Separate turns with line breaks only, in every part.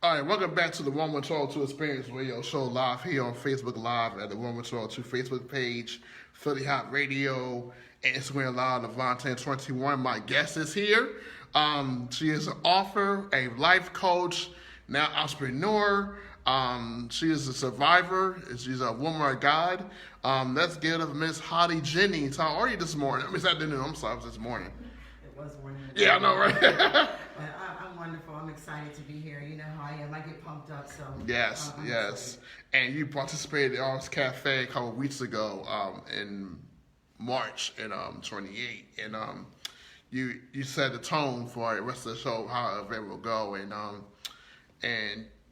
All right, welcome back to the 1122 Experience Radio Show live here on Facebook Live at the 1122 Facebook page, Philly Hot Radio, Instagram Live, Levante21. My guest is here. She is an author, a life coach, now entrepreneur. She is a survivor. She's a woman of God. Let's give Miss Holly Jennings. How are you this morning? It's afternoon. I'm sorry, it was this morning.
It was morning.
Yeah, I know, right?
I'm wonderful. I'm excited to be here. You know how I am. I get pumped up. So
yes.
Excited.
And you participated in Arts Cafe a couple of weeks ago in March in 28, and you set the tone for the rest of the show, how the event will go, and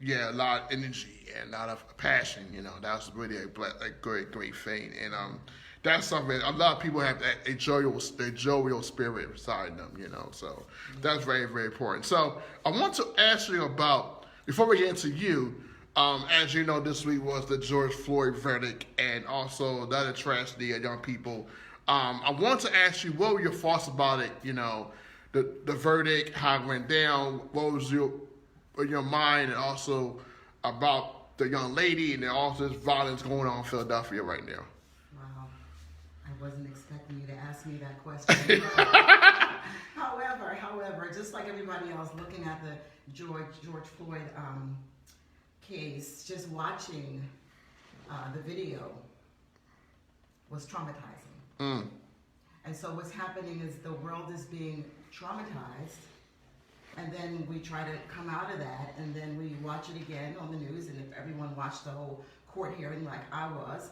yeah, a lot of energy and a lot of passion. You know, that's really a great thing, and that's something a lot of people have a jovial spirit inside them. You know, so that's very, very important. So I want to ask you about, before we get into you. As you know, this week was the George Floyd verdict and also another tragedy of young people. I want to ask you, what were your thoughts about it? You know, the verdict, how it went down. What was your mind, and also about the young lady, and then also this violence going on in Philadelphia right now?
Wow, I wasn't expecting you to ask me that question. However, just like everybody else, looking at the George Floyd case, just watching the video was traumatizing. And so what's happening is the world is being traumatized, and then we try to come out of that, and then we watch it again on the news, and if everyone watched the whole court hearing like I was,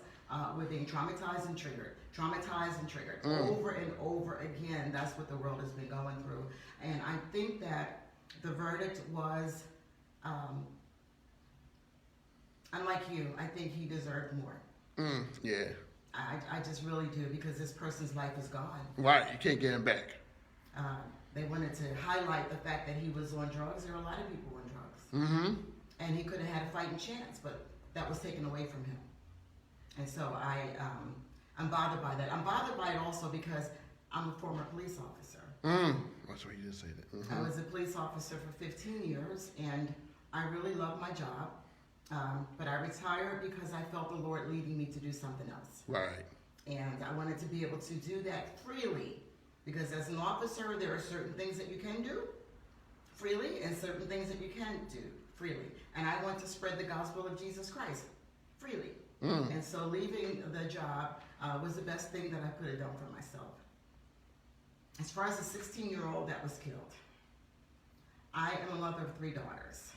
we're being traumatized and triggered, over and over again. That's what the world has been going through. And I think that the verdict was, unlike you, I think he deserved more.
Yeah.
I just really do, because this person's life is gone.
Right, you can't get him back.
They wanted to highlight the fact that he was on drugs. There are a lot of people on drugs.
Mm-hmm.
And he could have had a fighting chance, but that was taken away from him. And so I'm bothered by that. I'm bothered by it also because I'm a former police officer.
That's what you just said.
I was a police officer for 15 years, and I really loved my job. But I retired because I felt the Lord leading me to do something else.
Right.
And I wanted to be able to do that freely, because as an officer, there are certain things that you can do freely and certain things that you can't do freely. And I want to spread the gospel of Jesus Christ freely. And so leaving the job was the best thing that I could have done for myself. As far as the 16-year-old that was killed, I am a mother of 3 daughters.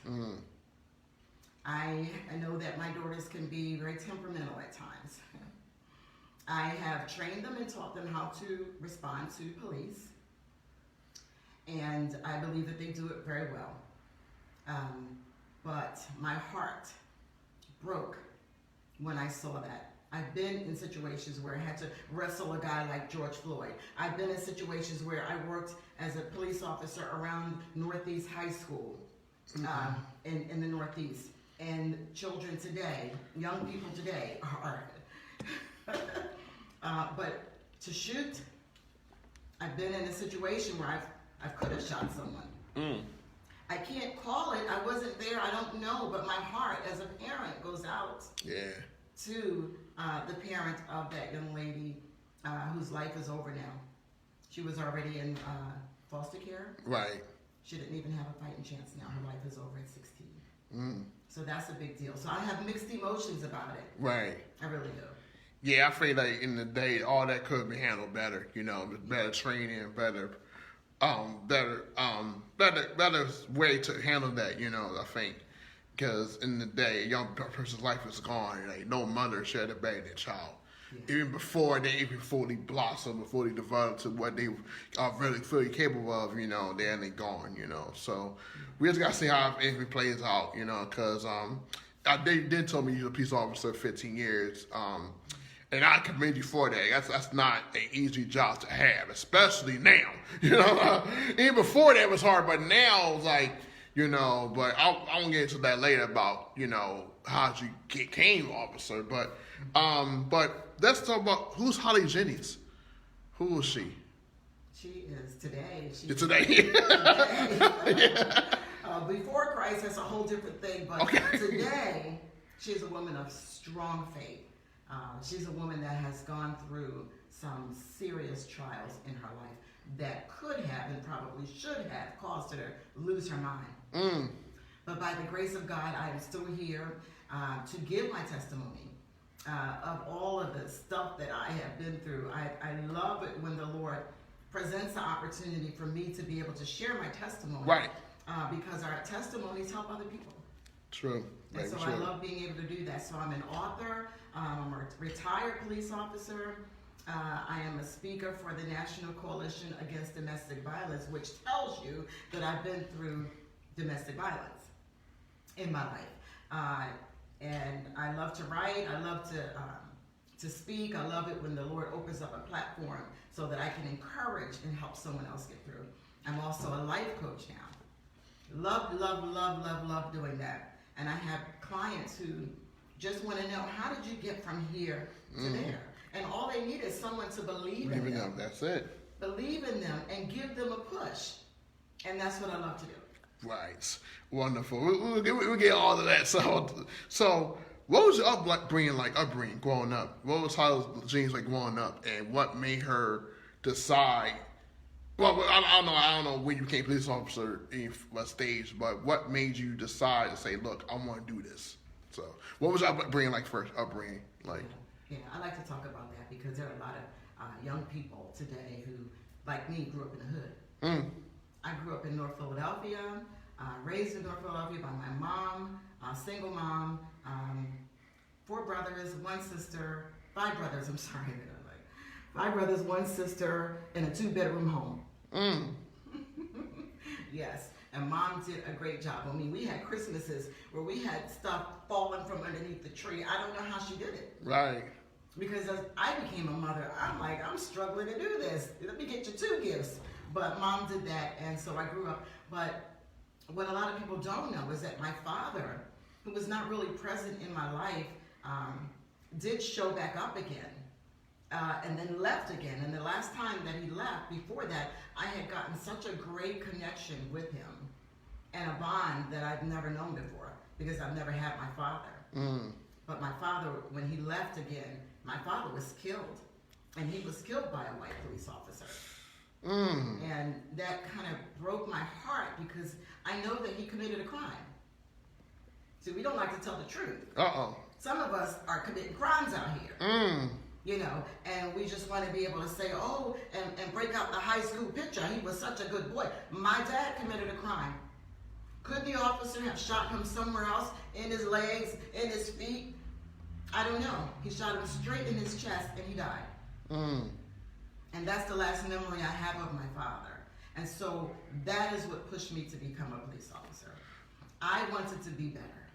I know that my daughters can be very temperamental at times. I have trained them and taught them how to respond to police, and I believe that they do it very well. But my heart broke when I saw that. I've been in situations where I had to wrestle a guy like George Floyd. I've been in situations where I worked as a police officer around Northeast High School in the Northeast. And children today, young people today are, but to shoot, I've been in a situation where I could have shot someone. I can't call it, I wasn't there, I don't know, but my heart as a parent goes out to the parent of that young lady whose life is over now. She was already in foster care.
Right.
She didn't even have a fighting chance now. Her life is over at 16. So that's a big deal. So I have mixed emotions about it.
Right.
I really do.
Yeah, I feel like in the day, all that could be handled better. You know, better training, better way to handle that. You know, I think, because in the day, a young person's life is gone. Like no mother should have buried their child. Yeah. Even before they even fully blossom, before they develop to what they are really fully capable of, you know, they're gone, you know. So we just gotta see how everything plays out, you know, because they did tell me you're a police officer 15 years, and I commend you for that. That's not an easy job to have, especially now. You know, even before that was hard, but now it's like, you know. But I won't get into that later about, you know, how you became officer, but let's talk about who's Holly Jennings. Who is she?
She is today.
Today.
Before Christ, that's a whole different thing. But
Okay.
today, she's a woman of strong faith. She's a woman that has gone through some serious trials in her life that could have and probably should have caused her to lose her mind. But by the grace of God, I am still here to give my testimony of all of the stuff that I have been through. I love it when the Lord presents the opportunity for me to be able to share my testimony.
Right.
Because our testimonies help other people.
True.
And so I love being able to do that. So I'm an author, I'm a retired police officer, I am a speaker for the National Coalition Against Domestic Violence, which tells you that I've been through domestic violence in my life. And I love to write, I love to speak, I love it when the Lord opens up a platform so that I can encourage and help someone else get through. I'm also a life coach now. Love doing that. And I have clients who just want to know, how did you get from here to there? And all they need is someone to believe in them.
That's it.
Believe in them and give them a push. And that's what I love to do.
Right. Wonderful. We'll get all of that. So what was your upbringing growing up? What was Holly Jennings like growing up? And what made her decide? Well, I don't know when you became a police officer in what stage, but what made you decide to say, look, I want to do this? So what was your upbringing like first?
Yeah, I like to talk about that because there are a lot of young people today who, like me, grew up in the hood. I grew up in North Philadelphia, raised in North Philadelphia by my mom, single mom, 4 brothers, 1 sister, 5 brothers, I'm sorry. 5 brothers, 1 sister, in a 2-bedroom home. Yes, and mom did a great job. I mean, we had Christmases where we had stuff falling from underneath the tree. I don't know how she did it.
Right.
Because as I became a mother, I'm like, I'm struggling to do this. Let me get you 2 gifts. But mom did that, and so I grew up. But what a lot of people don't know is that my father, who was not really present in my life, did show back up again. And then left again. And the last time that he left, before that, I had gotten such a great connection with him and a bond that I've never known before because I've never had my father. But my father, when he left again, my father was killed. And he was killed by a white police officer. And that kind of broke my heart because I know that he committed a crime. See, we don't like to tell the truth. Some of us are committing crimes out here. You know, and we just want to be able to say, oh, and break out the high school picture. He was such a good boy. My dad committed a crime. Could the officer have shot him somewhere else, in his legs, in his feet? I don't know. He shot him straight in his chest and he died. And that's the last memory I have of my father. And so that is what pushed me to become a police officer. I wanted to be better.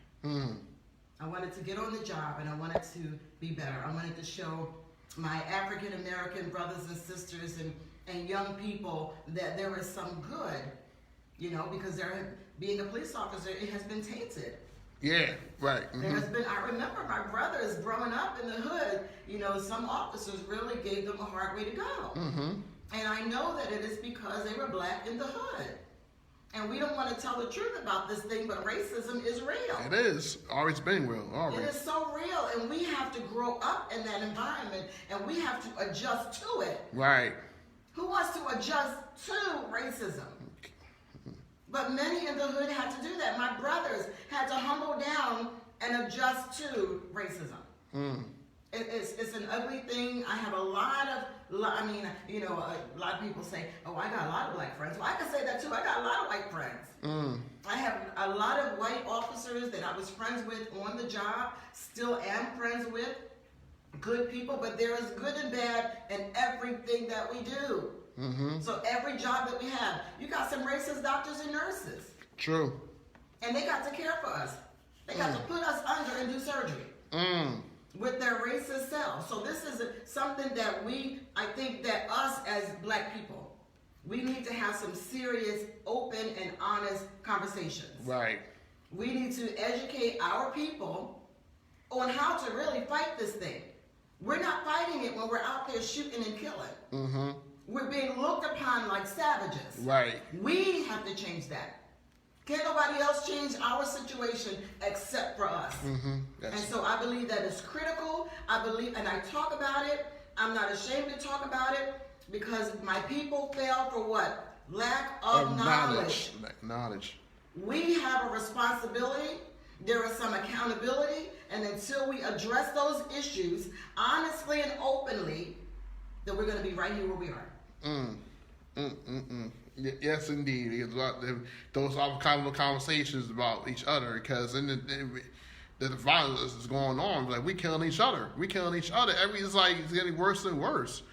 I wanted to get on the job and I wanted to be better. I wanted to show my African American brothers and sisters and young people that there is some good, you know, because being a police officer, it has been tainted.
Yeah, right.
There has been, I remember my brothers growing up in the hood, you know, some officers really gave them a hard way to go. And I know that it is because they were black in the hood. And we don't want to tell the truth about this thing, but racism is real.
It is. Always been real. Always.
It is so real, and we have to grow up in that environment, and we have to adjust to it.
Right.
Who wants to adjust to racism? But many in the hood had to do that. My brothers had to humble down and adjust to racism. It's an ugly thing. I have a lot of people say, oh, I got a lot of black friends. Well, I can say that too. I got a lot of white friends. I have a lot of white officers that I was friends with on the job, still am friends with, good people, but there is good and bad in everything that we do. So every job that we have, you got some racist doctors and nurses.
True.
And they got to care for us. They got to put us under and do surgery. With their racist selves. So this is something that I think that us as black people, we need to have some serious, open, and honest conversations.
Right.
We need to educate our people on how to really fight this thing. We're not fighting it when we're out there shooting and killing. We're being looked upon like savages.
Right.
We have to change that. Can't nobody else change our situation except for us. And so I believe that is critical. I believe, and I talk about it. I'm not ashamed to talk about it because my people fail for what? Lack of knowledge.
Knowledge.
We have a responsibility. There is some accountability. And until we address those issues honestly and openly, then we're going to be right here where we are.
Yes, indeed. It's about those conversations about each other because the violence is going on. Like we killing each other. It's like it's getting worse and worse.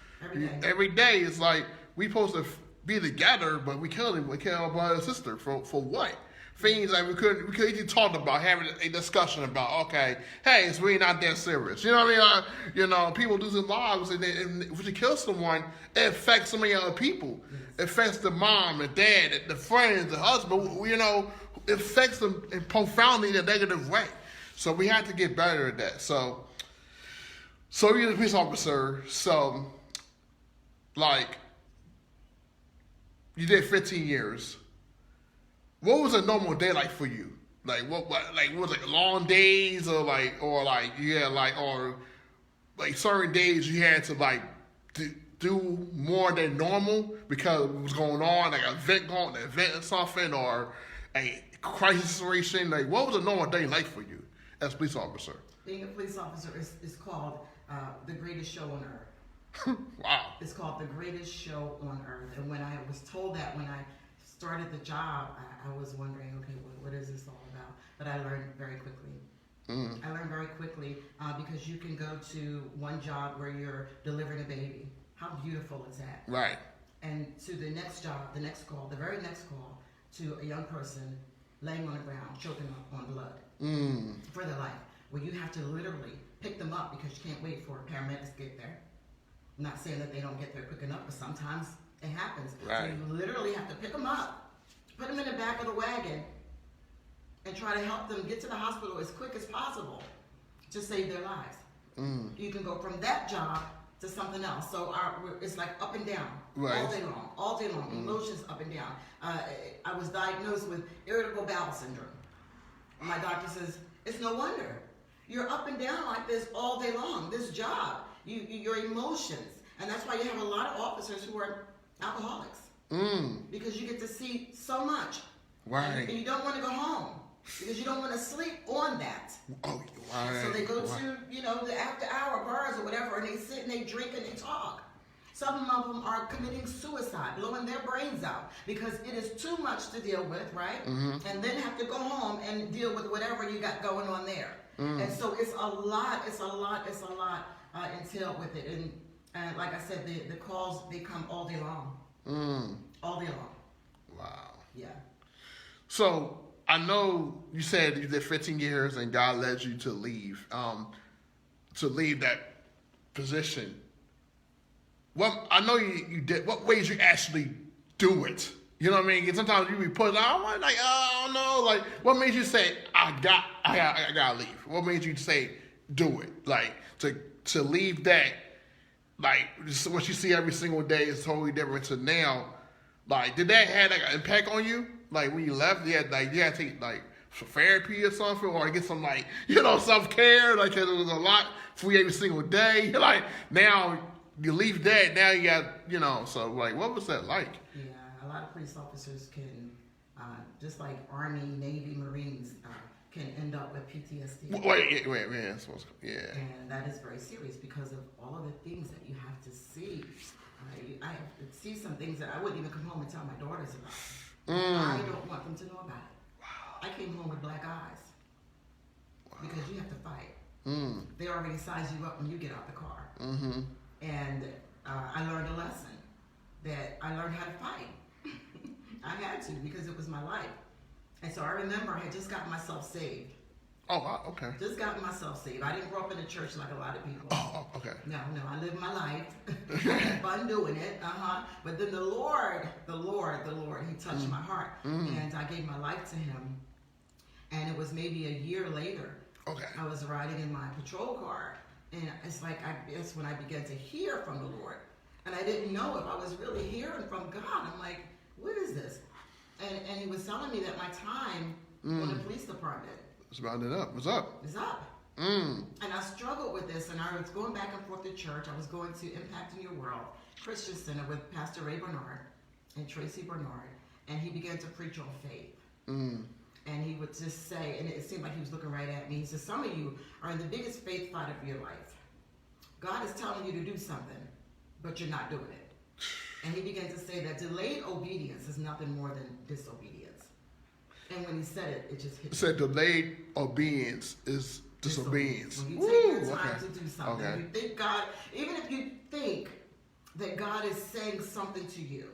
Every day it's like we supposed to be together, but we kill our brother and sister for what? Things that we could even talk about, having a discussion about. Okay, hey, it's really not that serious. You know what I mean? People losing lives, and if you kill someone, it affects so many other people. It affects the mom, the dad, the friends, the husband. It affects them profoundly in a negative way. So we have to get better at that. So you're the police officer. So, like, you did 15 years. What was a normal day like for you? Like what was it long days or certain days you had to do more than normal because it was going on, like an event or something or a crisis situation? Like what was a normal day like for you as a police officer?
Being a police officer is called the greatest show on earth.
Wow.
It's called the greatest show on earth. And when I was told that when I started the job, I was wondering, okay, what is this all about? But I learned very quickly. I learned very quickly because you can go to one job where you're delivering a baby. How beautiful is that?
Right.
And to the next job, the next call, the very next call, to a young person laying on the ground, choking on blood for their life, where you have to literally pick them up because you can't wait for paramedics to get there. I'm not saying that they don't get there quick enough, but sometimes it happens.
Right.
So you literally have to pick them up, put them in the back of the wagon, and try to help them get to the hospital as quick as possible to save their lives. You can go from that job to something else. So it's like up and down,
right.
all day long. Emotions up and down. I was diagnosed with irritable bowel syndrome. My doctor says, it's no wonder. You're up and down like this all day long, this job, your emotions. And that's why you have a lot of officers who are alcoholics. Because you get to see so much.
Right.
And you don't want to go home because you don't want to sleep on that.
Oh, right.
So they go to, the after hour bars or whatever, and they sit and they drink and they talk. Some of them are committing suicide, blowing their brains out because it is too much to deal with, right? And then have to go home and deal with whatever you got going on there. And so it's a lot entailed with it. And like I said, the calls, they come all day long. All day long.
Wow.
Yeah.
So I know you said you did 15 years and God led you to leave that position. Well, I know you did. What ways you actually do it? You know what I mean? And sometimes you be put out like, I don't know. Like, what made you say I gotta leave? What made you say do it? Like to leave that. Like what you see every single day is totally different to now. Like, did that have like an impact on you? Like when you left, you had to take like for therapy or something, or get some self care. Like it was a lot for you every single day. Like now you leave that, now you got So like, what was that like?
Yeah, a lot of police officers can, just like Army, Navy, Marines, can end up with PTSD.
Wait. Yeah.
And that is very serious because of all of the things that you have to see. I have to see some things that I wouldn't even come home and tell my daughters about. I don't want them to know about it.
Wow.
I came home with black eyes. Wow. Because you have to fight. They already size you up when you get out the car. And I learned a lesson that I learned how to fight. I had to because it was my life. And so I remember I had just gotten myself saved.
Oh, wow, okay.
Just gotten myself saved. I didn't grow up in a church like a lot of people.
Oh, okay.
No, I lived my life. I had fun doing it. But then the Lord, He touched my heart. And I gave my life to Him. And it was maybe a year later.
Okay.
I was riding in my patrol car. And it's like, that's when I began to hear from the Lord. And I didn't know if I was really hearing from God. I'm like, what is this? And he was telling me that my time on the police department
It's rounding up. What's up?
is up.
Mm.
And I struggled with this, and I was going back and forth to church. I was going to Impact in Your World Christian Center with Pastor Ray Bernard and Tracy Bernard, and he began to preach on faith.
Mm.
And he would just say, and it seemed like he was looking right at me, he said, some of you are in the biggest faith fight of your life. God is telling you to do something, but you're not doing it. And he began to say that delayed obedience is nothing more than disobedience. And when he said it, it just hit me.
Said delayed obedience is disobedience.
When you
Woo,
take your time
okay.
to do something,
Okay.
you think God, even if you think that God is saying something to you,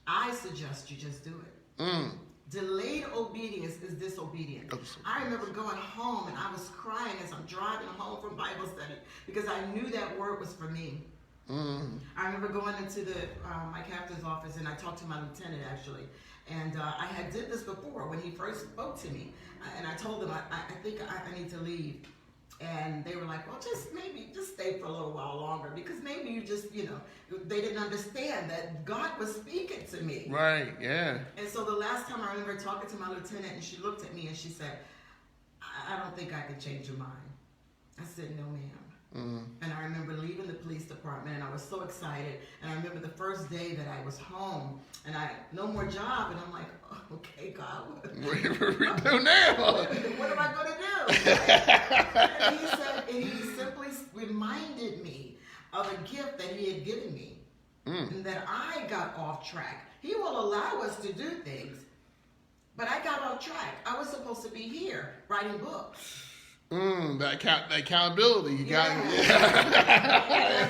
I suggest you just do it.
Mm.
Delayed obedience is disobedience. I remember going home and I was crying as I'm driving home from Bible study because I knew that word was for me.
Mm.
I remember going into my captain's office and I talked to my lieutenant actually. And I had did this before when he first spoke to me. And I told them, I think I need to leave. And they were like, well, just stay for a little while longer because maybe you just, they didn't understand that God was speaking to me.
Right, yeah.
And so the last time I remember talking to my lieutenant and she looked at me and she said, I don't think I can change your mind. I said, no, ma'am.
Mm.
And I remember leaving the police department and I was so excited. And I remember the first day that I was home and no more job. And I'm like, oh, okay, God, what
What do we do now?
what am I going to do? And he said, and he simply reminded me of a gift that he had given me. And that I got off track. He will allow us to do things, but I got off track. I was supposed to be here writing books.
That accountability. You got
I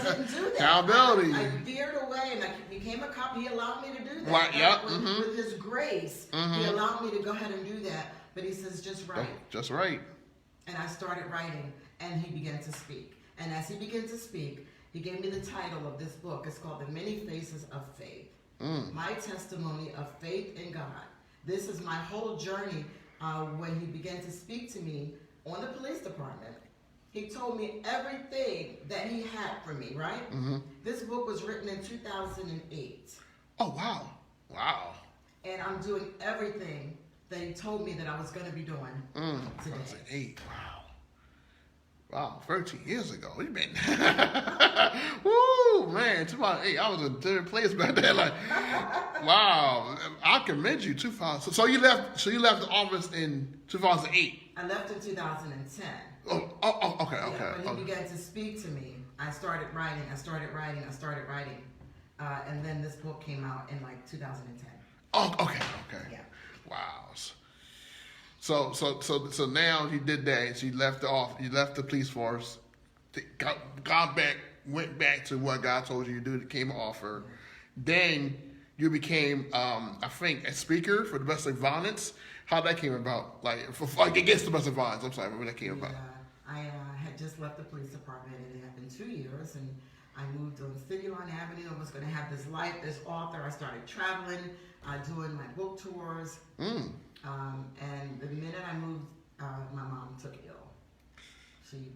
didn't do that.
Accountability.
I veered away and I became a cop. He allowed me to do that.
Right, yep.
With his grace, he allowed me to go ahead and do that. But he says, just write.
Just right.
And I started writing, and he began to speak. And as he began to speak, he gave me the title of this book. It's called The Many Faces of Faith. My testimony of faith in God. This is my whole journey when he began to speak to me on the police department. He told me everything that he had for me, right? This book was written in 2008.
Oh, wow. Wow.
And I'm doing everything that he told me that I was going to be doing today.
2008. Wow. Wow, 13 years ago. What you been? Woo, man, 2008. I was in third place back then. Like, wow. I commend you. 2000. So you left the office in 2008.
I left in 2010.
Okay.
Yeah, when he began to speak to me, I started writing. And then this book came out in like 2010.
Oh, okay.
Yeah.
Wow. So now you did that. So you left the police force, went back to what God told you to do. It came an offer. Then you became, I think, a speaker for domestic violence. How that came about? Against domestic violence. I'm sorry, when that came about.
I had just left the police department, and it had been 2 years, and I moved on City Line Avenue. I was going to have this life, this author. I started traveling, doing my book tours. And the minute I moved, my mom took ill. She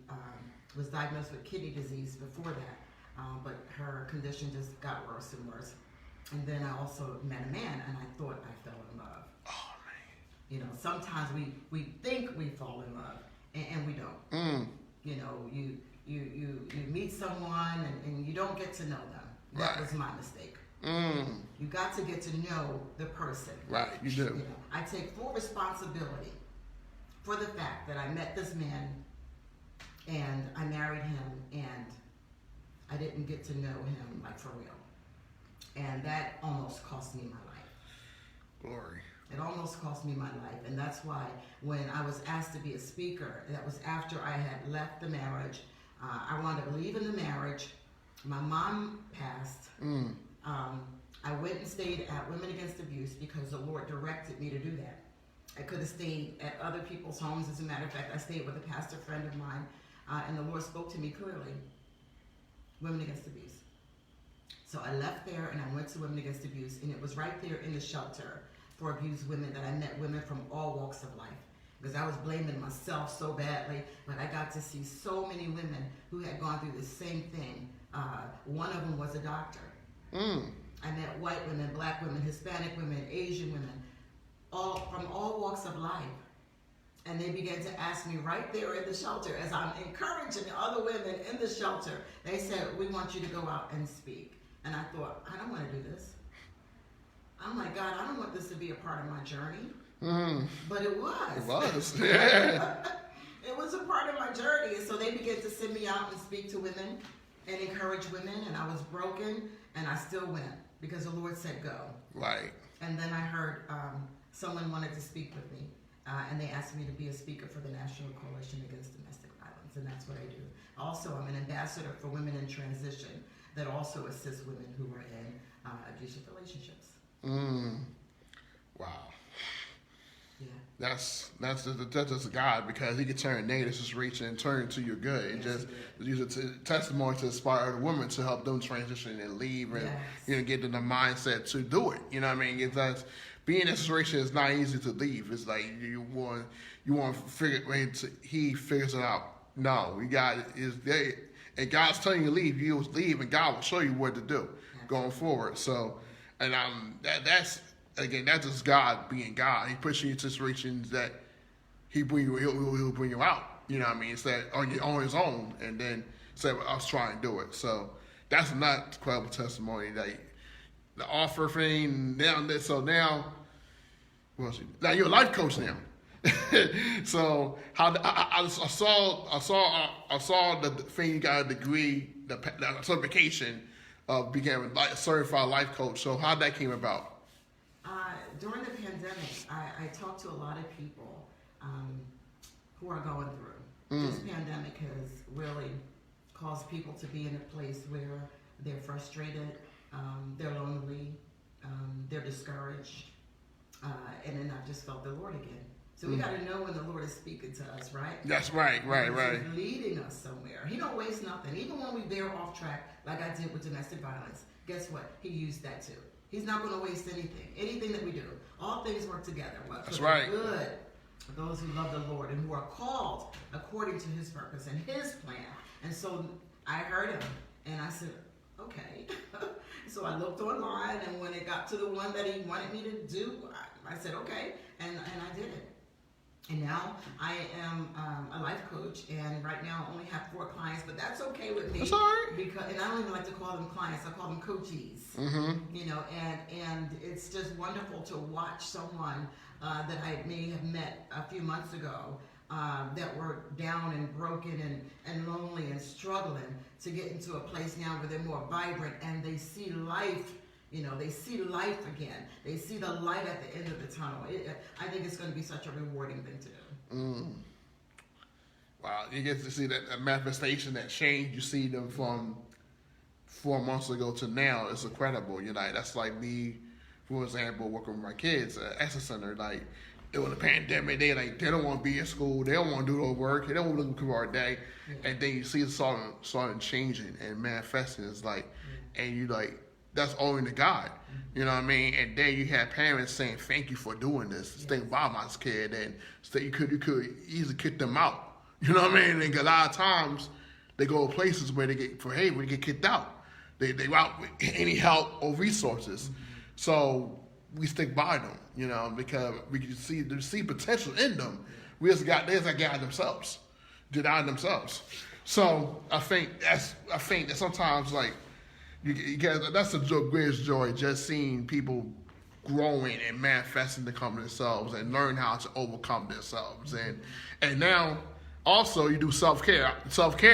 was diagnosed with kidney disease before that, but her condition just got worse and worse. And then I also met a man, and I thought I fell in love.
Oh, man.
Sometimes we think we fall in love, and we don't. You meet someone, and you don't get to know them. That was my mistake. You got to get to know the person.
Right, you do.
I take full responsibility for the fact that I met this man and I married him and I didn't get to know him like for real. And that almost cost me my life.
Glory.
It almost cost me my life. And that's why when I was asked to be a speaker, that was after I had left the marriage. I wanted to leave in the marriage. My mom passed. I went and stayed at Women Against Abuse because the Lord directed me to do that. I could have stayed at other people's homes. As a matter of fact, I stayed with a pastor friend of mine, and the Lord spoke to me clearly. Women Against Abuse. So I left there and I went to Women Against Abuse, and it was right there in the shelter for abused women that I met women from all walks of life. Because I was blaming myself so badly, but I got to see so many women who had gone through the same thing. One of them was a doctor. I met white women, black women, Hispanic women, Asian women, all from all walks of life. And they began to ask me right there in the shelter, as I'm encouraging other women in the shelter, they said, we want you to go out and speak. And I thought, I don't want to do this. I'm like, God, I don't want this to be a part of my journey. Mm. But it was.
It was, yeah.
It was a part of my journey. And so they began to send me out and speak to women and encourage women. And I was broken, and I still went because the Lord said go.
Right.
And then I heard someone wanted to speak with me. And they asked me to be a speaker for the National Coalition Against Domestic Violence, and that's what I do. Also, I'm an ambassador for Women in Transition that also assists women who are in abusive relationships.
Wow.
Yeah.
That's just God, because He can turn negative situation and turn it to your good, and just use it to testimony to inspire other women to help them transition and leave, and get in the mindset to do it. You know what I mean? It's that's being in a situation is not easy to leave. It's like you want to figure it. He figures it out. No, you got it. Is there, and God's telling you to leave. You will leave, and God will show you what to do going forward. So, and that's just God being God. He puts you into situations that He'll bring you out. You know what I mean? It's that on His own, and then say, well, I was trying to do it. So that's not incredible testimony that. The offer thing now. So now, now you're a life coach now. So how I saw the thing, you got a degree, the certification of becoming a certified life coach. So how that came about?
During the pandemic, I talked to a lot of people who are going through. This pandemic has really caused people to be in a place where they're frustrated. They're lonely, they're discouraged, and then I just felt the Lord again. So we got to know when the Lord is speaking to us, right?
That's right.
He's leading us somewhere. He don't waste nothing. Even when we veer off track, like I did with domestic violence, guess what? He used that too. He's not going to waste anything that we do. All things work together.
That's right.
Good for those who love the Lord and who are called according to His purpose and His plan. And so I heard Him, and I said, okay. So I looked online, and when it got to the one that He wanted me to do, I said, okay, and I did it. And now I am a life coach, and right now I only have 4 clients, but that's okay with me.
That's all right.
And I don't even like to call them clients, I call them coachees. You know, and it's just wonderful to watch someone that I may have met a few months ago that were down and broken and lonely and struggling to get into a place now where they're more vibrant and they see life. You know, they see life again. They see the light at the end of the tunnel. I think it's going to be such a rewarding thing to do.
Wow, you get to see that manifestation, that change. You see them from 4 months ago to now. It's incredible. You know, that's like me, for example, working with my kids at Essence Center. Like, during the pandemic, they don't want to be in school. They don't want to do no work. They don't want to do our day. And then you see it starting changing and manifesting. It's like, and you like, that's owing to God. You know what I mean? And then you have parents saying, thank you for doing this. Staying by my kid. And so you could easily kick them out. You know what I mean? And a lot of times they go to places where they get kicked out. They out with any help or resources. So we stick by them, you know, because we can see potential in them. They just got themselves, denied themselves. So I think that sometimes like you get that's the greatest joy, just seeing people growing and manifesting to come themselves and learn how to overcome themselves. And now also you do self-care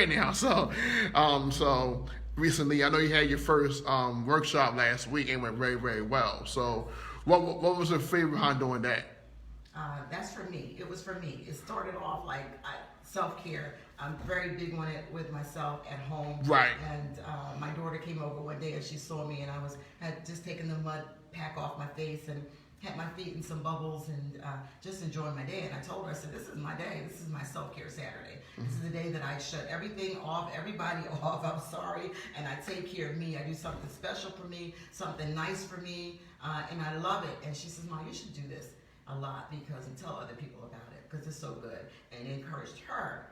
now. So recently, I know you had your first workshop last week and went very, very well. So what was the feeling behind doing that?
That's for me. It was for me. It started off like self-care. I'm very big on it with myself at home.
Right.
And my daughter came over one day and she saw me, and I had just taken the mud pack off my face and had my feet in some bubbles and just enjoying my day. And I told her, I said, this is my day. This is my self-care Saturday. This is the day that I shut everything off, everybody off. I'm sorry. And I take care of me. I do something special for me, something nice for me. And I love it. And she says, Mom, you should do this a lot and tell other people about it because it's so good. And encouraged her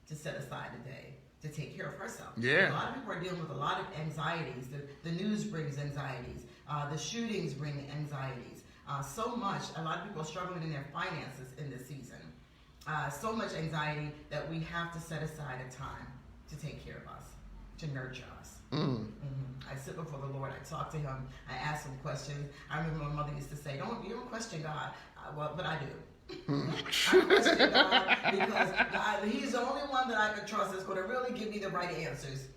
to set aside a day to take care of herself.
Yeah.
A lot of people are dealing with a lot of anxieties. The news brings anxieties. The shootings bring anxieties. So much, a lot of people are struggling in their finances in this season. So much anxiety that we have to set aside a time to take care of us, to nurture us. I sit before the Lord. I talk to Him. I ask Him questions. I remember my mother used to say, "You don't question God." But I do. I question God because He's the only one that I can trust that's going to really give me the right answers.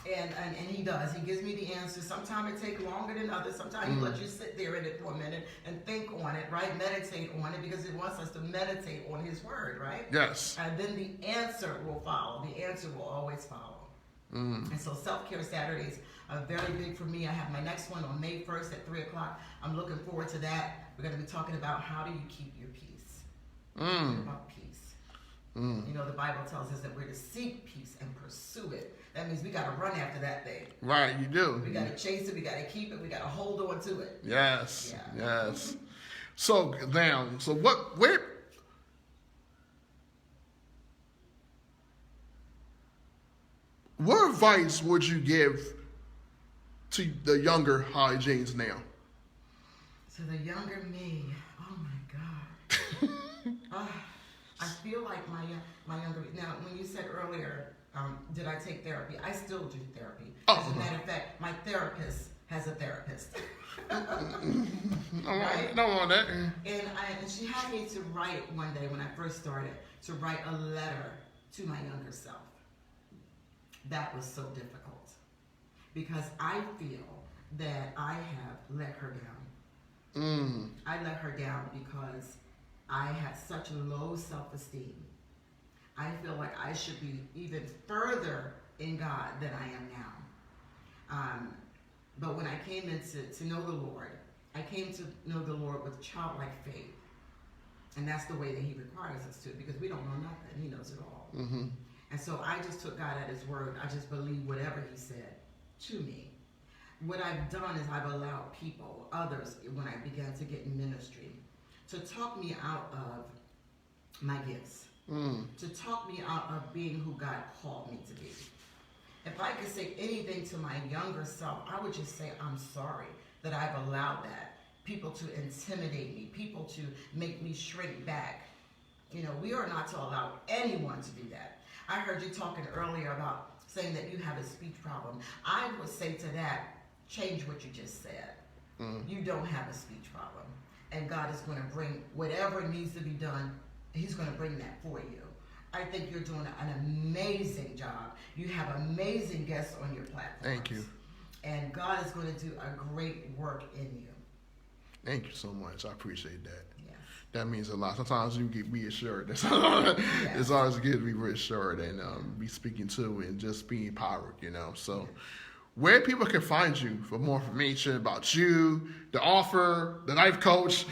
And He does. He gives me the answers. Sometimes it takes longer than others. Sometimes He lets you sit there in it for a minute and think on it, right? Meditate on it, because He wants us to meditate on His word, right?
Yes.
And then the answer will follow. The answer will always follow. And so self-care Saturdays are very big for me. I have my next one on May 1st at 3 o'clock. I'm looking forward to that. We're going to be talking about how do you keep your peace. About peace. You know, the Bible tells us that we're to seek peace and pursue it. That means we got to run after that thing.
Right, you do.
We got to chase it. We got to keep it. We got to hold on to it.
Yes.
Yeah.
Yes. So now, what advice would you give to the younger Holly Jennings now?
To the younger me, oh my God. I feel like my younger, now when you said earlier, did I take therapy? I still do therapy. As a matter of fact, my therapist has a therapist. Right?
Don't want that.
And she had me to write one day when I first started, to write a letter to my younger self. That was so difficult because I feel that I have let her down. I let her down because I had such low self-esteem. I feel like I should be even further in God than I am now. But when I came to know the Lord, I came to know the Lord with childlike faith. And that's the way that He requires us to, because we don't know nothing. He knows it all. And so I just took God at His word. I just believed whatever He said to me. What I've done is I've allowed people, others, when I began to get in ministry, to talk me out of my gifts. To talk me out of being who God called me to be. If I could say anything to my younger self, I would just say, I'm sorry that I've allowed that. People to intimidate me, people to make me shrink back. You know, we are not to allow anyone to do that. I heard you talking earlier about saying that you have a speech problem. I would say to that, change what you just said. You don't have a speech problem. And God is going to bring whatever needs to be done, He's going to bring that for you. I think you're doing an amazing job. You have amazing guests on your platform.
Thank you.
And God is going to do a great work in you.
Thank you so much. I appreciate that.
Yes.
That means a lot. Sometimes you get reassured. It's always good to be reassured and be speaking to and just being empowered, you know. So where people can find you for more information about you, the author, the life coach,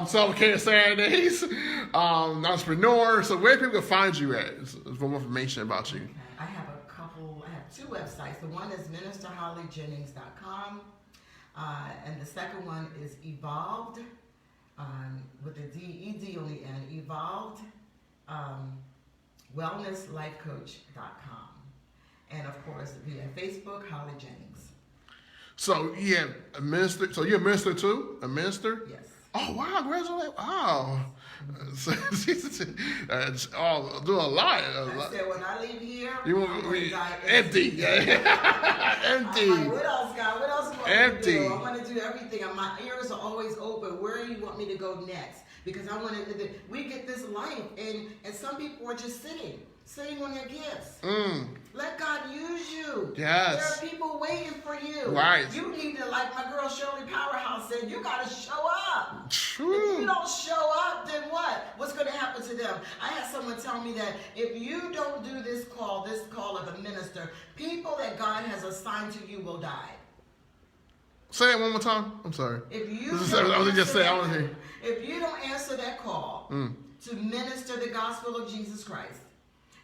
self-care Saturdays, entrepreneur. So where people can find you at for more information about you?
Okay. I have two websites. The one is ministerhollygennings.com. And the second one is Evolved, with the D-E-D on the end, Evolved, wellnesslifecoach.com. And of course, via Facebook, Holly Jennings.
So yeah, a minister. So you're a minister too? A minister?
Yes.
Oh wow! Congratulations! Wow. So, do a lot.
I said when I leave here,
You
I'm
want
going to
me
die
empty?
empty.
Empty.
I'm like, what else, God? What else do you want
Empty.
me to do? I want to do everything. My ears are always open. Where do you want me to go next? Because I want to. We get this life, and some people are just sitting on their gifts. Let God use you.
Yes.
There are people waiting for you.
Right.
You need to, like my girl Shirley Powerhouse said, you got to show up.
True.
If you don't show up, then what? What's going to happen to them? I had someone tell me that if you don't do this call of a minister, people that God has assigned to you will die.
Say it one more time. I'm sorry.
If you if you don't answer that call to minister the gospel of Jesus Christ,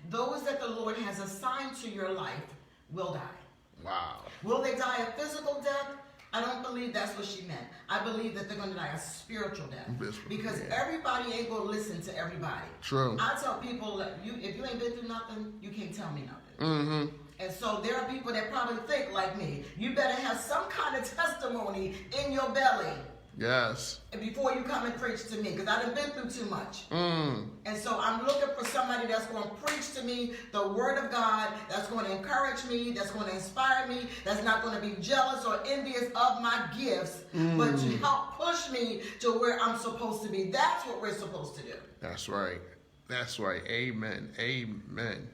those that the Lord has assigned to your life will die.
Wow.
Will they die a physical death? I don't believe that's what she meant. I believe that they're going to die a spiritual death. Because everybody ain't going to listen to everybody.
True.
I tell people that if you ain't been through nothing, you can't tell me nothing. And so there are people that probably think like me. You better have some kind of testimony in your belly.
Yes.
Before you come and preach to me, because I done been through too much. And so I'm looking for somebody that's going to preach to me the word of God, that's going to encourage me, that's going to inspire me, that's not going to be jealous or envious of my gifts, but to help push me to where I'm supposed to be. That's what we're supposed to do.
That's right. That's right. Amen. Amen.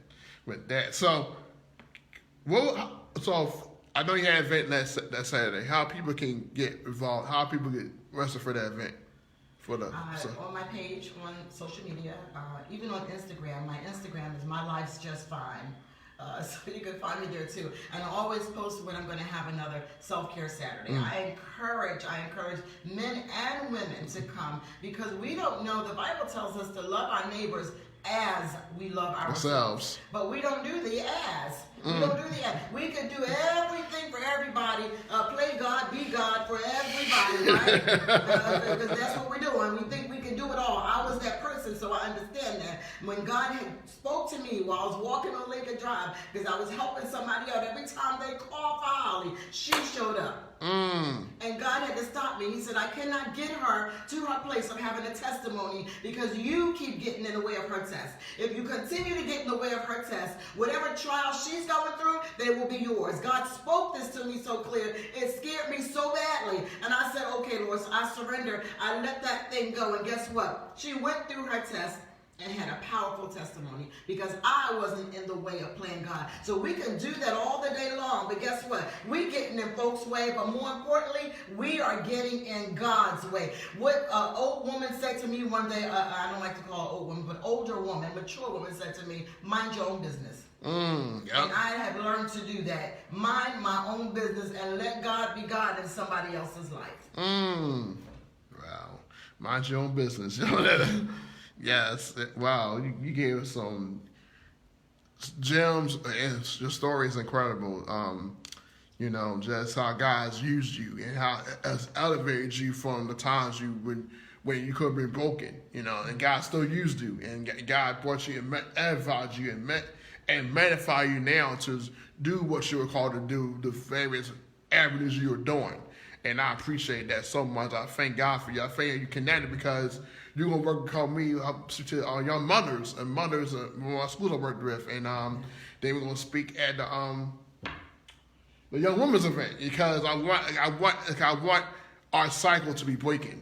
With that, so I know you had an event that Saturday. How people can get involved? How people get registered for that event?
On my page on social media, even on Instagram. My Instagram is My Life's Just Fine. So you can find me there too. And I always post when I'm going to have another self-care Saturday. I encourage men and women to come, because we don't know. The Bible tells us to love our neighbors as we love ourselves. But we don't do the as. We don't do the as. We can do everything for everybody. Play God, be God for everybody, right? Because that's what we're doing. We think we can do it all. I was that person, so I understand that. When God had spoke to me while I was walking on Lincoln Drive, because I was helping somebody out, every time they called for Holly, she showed up. And God had to stop me. He said, I cannot get her to her place of having a testimony because you keep getting in the way of her test. If you continue to get in the way of her test, whatever trial she's going through, they will be yours. God spoke this to me so clear. It scared me so badly. And I said, okay, Lord, so I surrender. I let that thing go. And guess what? She went through her test and had a powerful testimony because I wasn't in the way of playing God. So we can do that all the day long, but guess what? We getting in folks' way, but more importantly, we are getting in God's way. What an old woman said to me one day, I don't like to call her old woman, but older woman, mature woman said to me, mind your own business.
Yep.
And I have learned to do that. Mind my own business and let God be God in somebody else's life.
Wow. Mind your own business. Yes. Wow. You gave us some gems, and your story is incredible. Just how God's used you and how has elevated you from the times when you could have been broken, and God still used you, and God brought you and edified you and magnify you now to do what you were called to do, the various avenues you were doing. And I appreciate that so much. I thank God for you. I thank you connected because you're going to work with me to young mothers and mothers in my school I worked with. And they were going to speak at the young women's event because I want our cycle to be broken,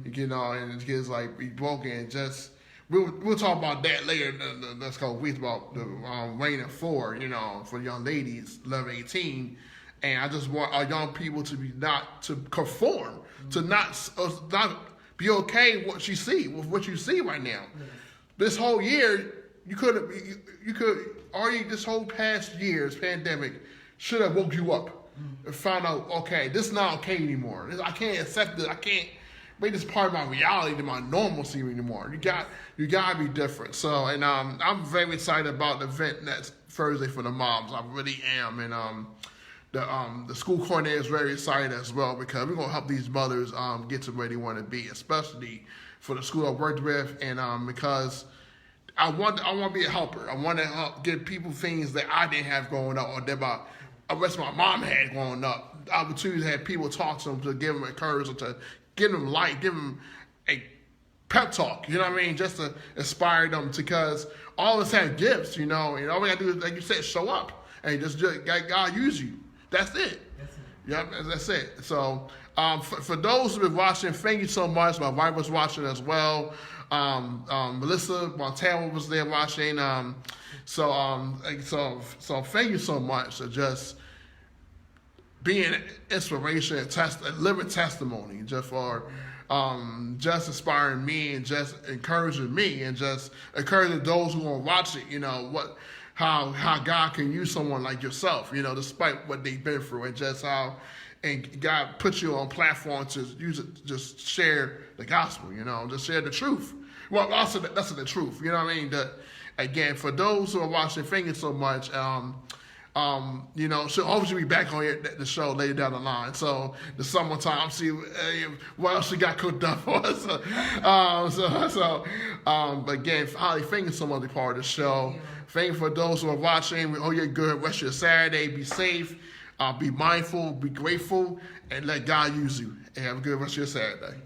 and it's kids like be broken. And just we'll talk about that later. That's called weeks about the reign of 4, for young ladies 11, 18. And I just want our young people to be not to conform, to not be okay with what you see right now. This whole year, you could already this whole past year's pandemic should have woke you up and found out, okay, this is not okay anymore. I can't accept this. I can't make this part of my reality, to my normalcy anymore. You got to be different. So, and I'm very excited about the event next Thursday for the moms. I really am, and the school coordinator is very excited as well because we're gonna help these mothers get to where they want to be, especially for the school I worked with, and because I want to be a helper. I want to help give people things that I didn't have growing up, or that the rest of my mom had growing up. The opportunity to have people talk to them, to give them encouragement, to give them light, give them a pep talk. You know what I mean? Just to inspire them, because all of us have gifts, and all we gotta do is, like you said, show up and just God use you. That's it. Yep, that's it. So for those who've been watching, thank you so much. My wife was watching as well. Melissa Montana was there watching. So thank you so much for just being inspiration and living testimony, just for just inspiring me and just encouraging me and just encouraging those who want to watch it. How God can use someone like yourself, despite what they've been through, and just how and God put you on platform to use it, just share the gospel, just share the truth. Well, also that's the truth, you know what I mean? Again, for those who are watching, thank you so much. She'll hopefully be back on the show later down the line. So the summertime, see what else she got cooked up for us. But again, Holly, thank you so much for being part of the show. Thank you for those who are watching. We hope you have a good rest of your Saturday. Be safe, be mindful, be grateful, and let God use you. And have a good rest of your Saturday.